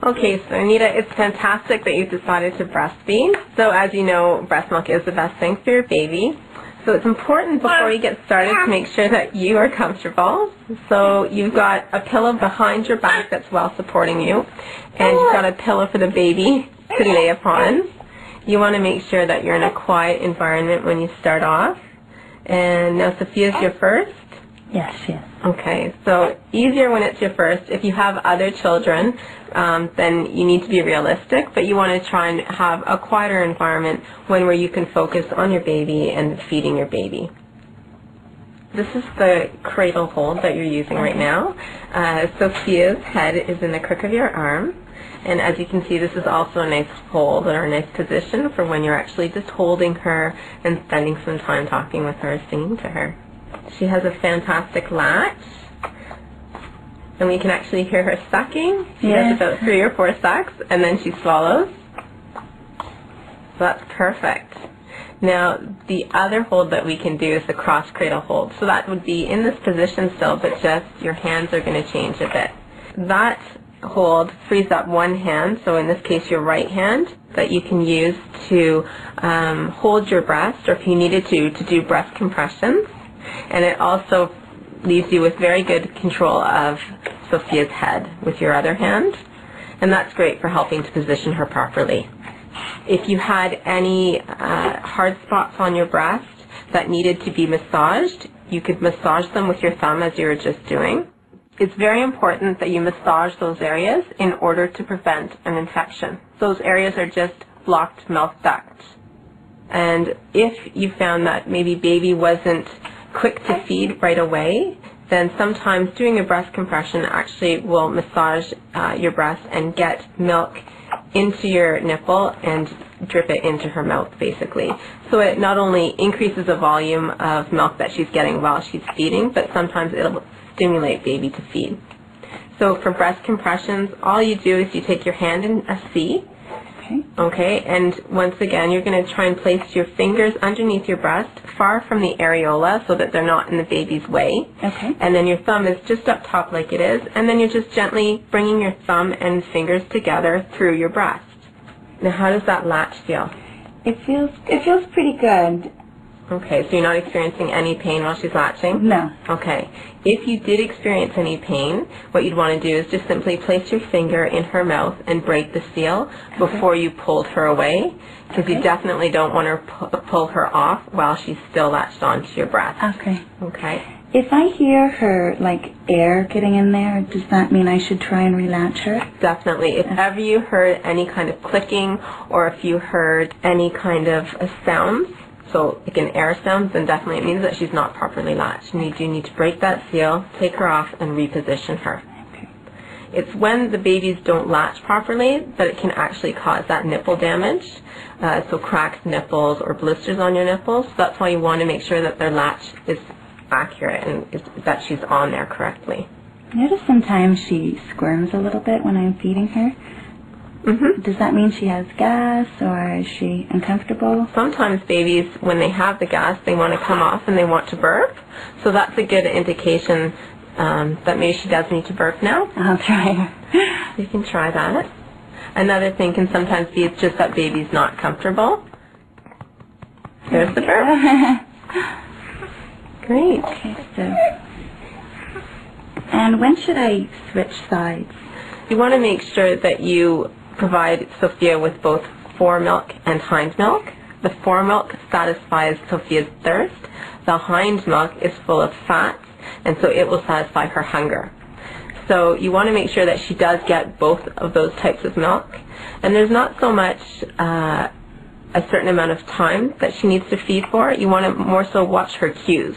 Okay, so Anita, it's fantastic that you've decided to breastfeed. So as you know, breast milk is the best thing for your baby. So it's important before you get started to make sure that you are comfortable. So you've got a pillow behind your back that's well supporting you, and you've got a pillow for the baby to lay upon. You want to make sure that you're in a quiet environment when you start off. And now Sophia's your first? Yes, yes. Okay, so easier when it's your first. If you have other children, then you need to be realistic, but you want to try and have a quieter environment where you can focus on your baby and feeding your baby. This is the cradle hold that you're using right now. Sophia's head is in the crook of your arm, and as you can see, this is also a nice hold or a nice position for when you're actually just holding her and spending some time talking with her, singing to her. She has a fantastic latch, and we can actually hear her sucking. She does about 3 or 4 sucks, and then she swallows. So that's perfect. Now, the other hold that we can do is the cross cradle hold. So that would be in this position still, but just your hands are going to change a bit. That hold frees up one hand, so in this case your right hand, that you can use to hold your breast, or if you needed to do breast compressions. And it also leaves you with very good control of Sophia's head with your other hand, and that's great for helping to position her properly. If you had any hard spots on your breast that needed to be massaged, you could massage them with your thumb as you were just doing. It's very important that you massage those areas in order to prevent an infection. Those areas are just blocked milk ducts. And if you found that maybe baby wasn't quick to feed right away, then sometimes doing a breast compression actually will massage your breast and get milk into your nipple and drip it into her mouth, basically. So it not only increases the volume of milk that she's getting while she's feeding, but sometimes it'll stimulate baby to feed. So for breast compressions, all you do is you take your hand in a C. Okay, and once again, you're going to try and place your fingers underneath your breast, far from the areola, so that they're not in the baby's way. Okay. And then your thumb is just up top like it is, and then you're just gently bringing your thumb and fingers together through your breast. Now, how does that latch feel? It feels pretty good. Okay, so you're not experiencing any pain while she's latching? No. Okay. If you did experience any pain, what you'd want to do is just simply place your finger in her mouth and break the seal before you pulled her away, because you definitely don't want to pull her off while she's still latched onto your breast. Okay. Okay. If I hear her, like, air getting in there, does that mean I should try and relatch her? Definitely. If ever you heard any kind of clicking, or if you heard any kind of sounds, so like an air sound, then definitely it means that she's not properly latched. And you do need to break that seal, take her off, and reposition her. Okay. It's when the babies don't latch properly that it can actually cause that nipple damage. So cracked nipples or blisters on your nipples. So that's why you want to make sure that their latch is accurate and that she's on there correctly. I notice sometimes she squirms a little bit when I'm feeding her. Does that mean she has gas, or is she uncomfortable? Sometimes babies, when they have the gas, they want to come off and they want to burp. So that's a good indication that maybe she does need to burp now. I'll try her. You can try that. Another thing can sometimes be it's just that baby's not comfortable. There's the burp. Great. Okay, so. And when should I switch sides? You want to make sure that you provide Sophia with both foremilk and hind milk. The foremilk satisfies Sophia's thirst. The hind milk is full of fat, and so it will satisfy her hunger. So you want to make sure that she does get both of those types of milk. And there's not so much a certain amount of time that she needs to feed for. You want to more so watch her cues.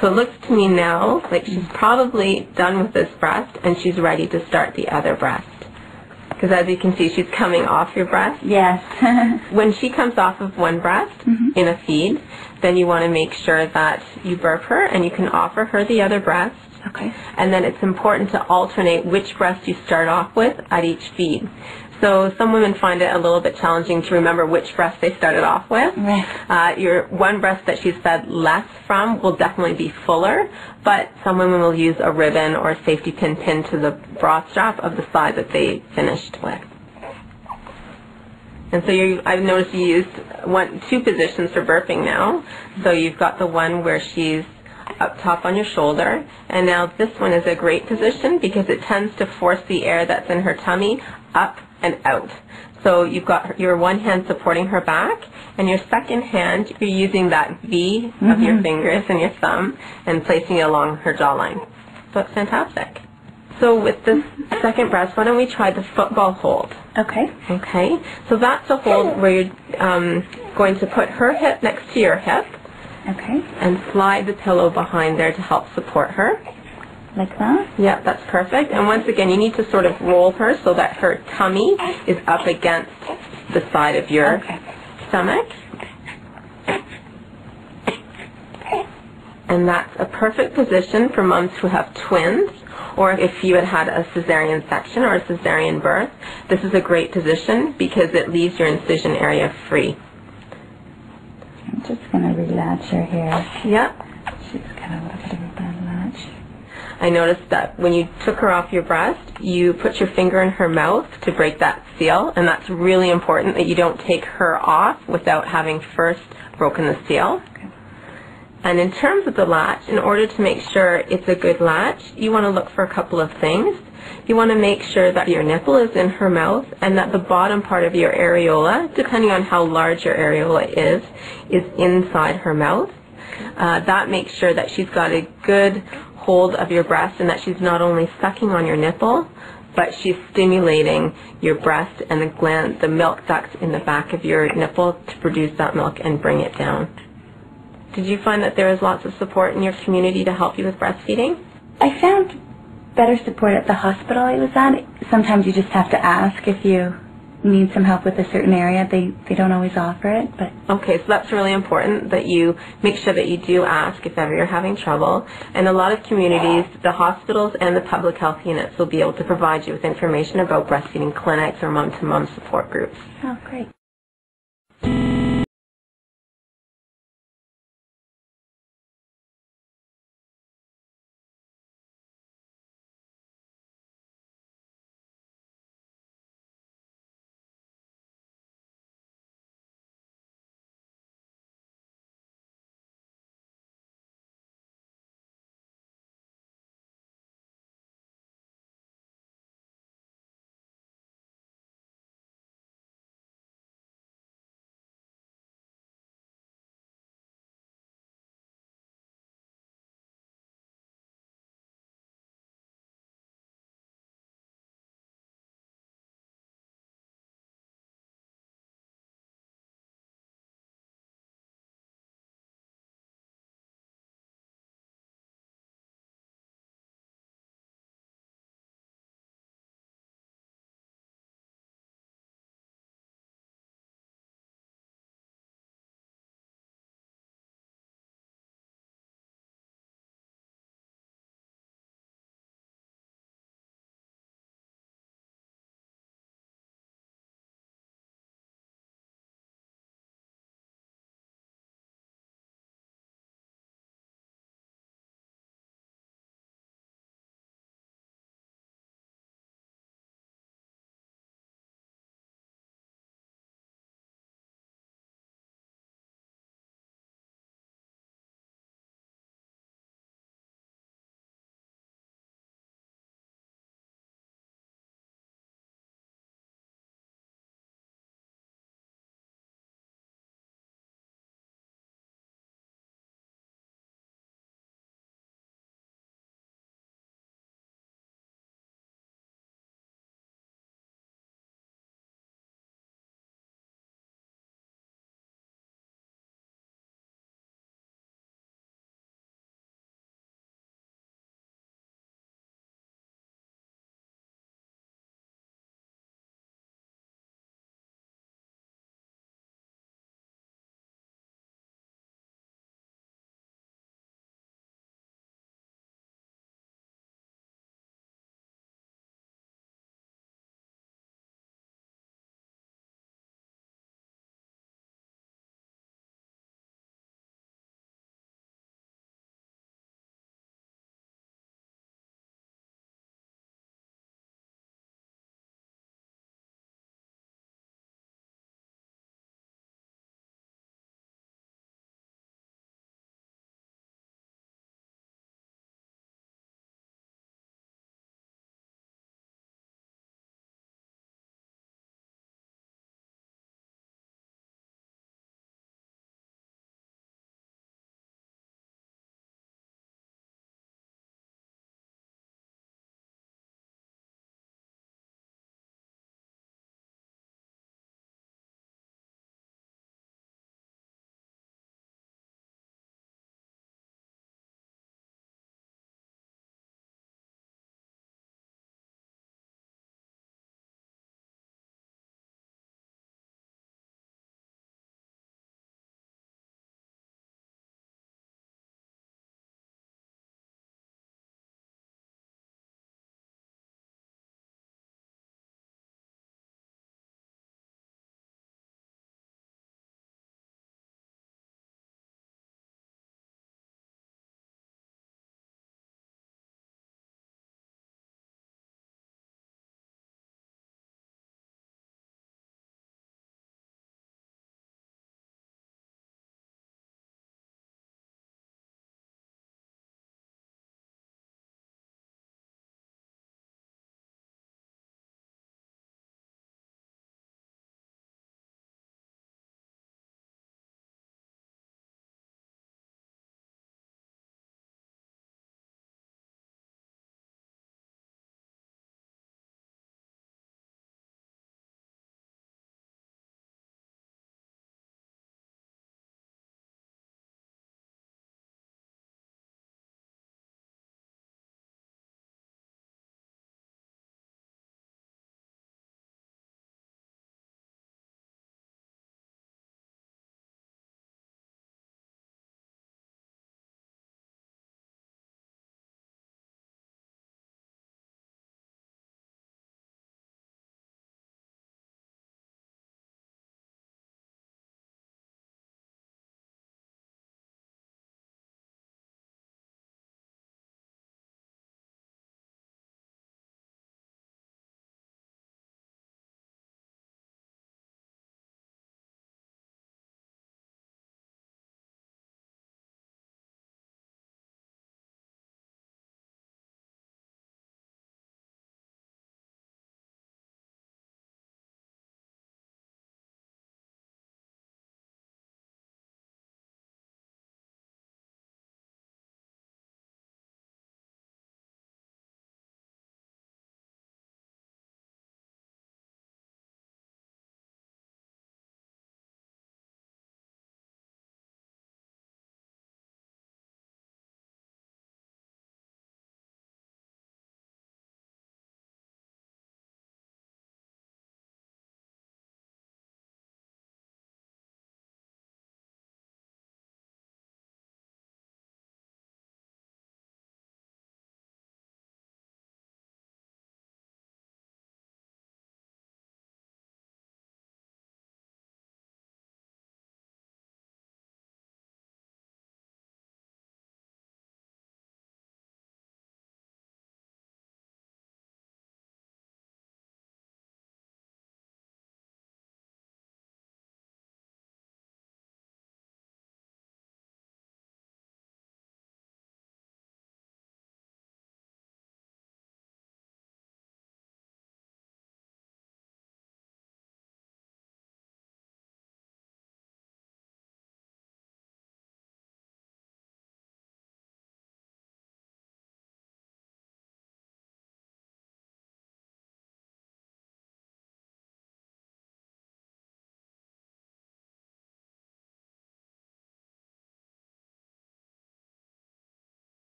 So it looks to me now like she's probably done with this breast and she's ready to start the other breast. Because as you can see, she's coming off your breast. Yes. When she comes off of one breast in a feed, then you want to make sure that you burp her and you can offer her the other breast. Okay. And then it's important to alternate which breast you start off with at each feed. So some women find it a little bit challenging to remember which breast they started off with. Right. Your one breast that she's fed less from will definitely be fuller, but some women will use a ribbon or a safety pin pinned to the bra strap of the side that they finished with. And so I've noticed you used two positions for burping now. So you've got the one where she's up top on your shoulder, and now this one is a great position because it tends to force the air that's in her tummy up and out. So you've got your one hand supporting her back, and your second hand, you're using that V of your fingers and your thumb and placing it along her jawline. So it's fantastic. So with this second breast, why don't we try the football hold? Okay. Okay. So that's a hold where you're going to put her hip next to your hip. Okay. And slide the pillow behind there to help support her. Like that? Yeah, that's perfect. And once again, you need to sort of roll her so that her tummy is up against the side of your stomach. And that's a perfect position for moms who have twins, or if you had a cesarean section or a cesarean birth. This is a great position because it leaves your incision area free. I'm just going to relatch her here. Yep. She's got a little bit of a bad latch. I noticed that when you took her off your breast, you put your finger in her mouth to break that seal, and that's really important that you don't take her off without having first broken the seal. Okay. And in terms of the latch, in order to make sure it's a good latch, you want to look for a couple of things. You want to make sure that your nipple is in her mouth and that the bottom part of your areola, depending on how large your areola is inside her mouth. That makes sure that she's got a good hold of your breast and that she's not only sucking on your nipple, but she's stimulating your breast and the milk ducts in the back of your nipple to produce that milk and bring it down. Did you find that there was lots of support in your community to help you with breastfeeding? I found better support at the hospital I was at. Sometimes you just have to ask if you need some help with a certain area. They don't always offer it, but... Okay, so that's really important that you make sure that you do ask if ever you're having trouble. And a lot of communities, the hospitals and the public health units will be able to provide you with information about breastfeeding clinics or mom-to-mom support groups. Oh, great.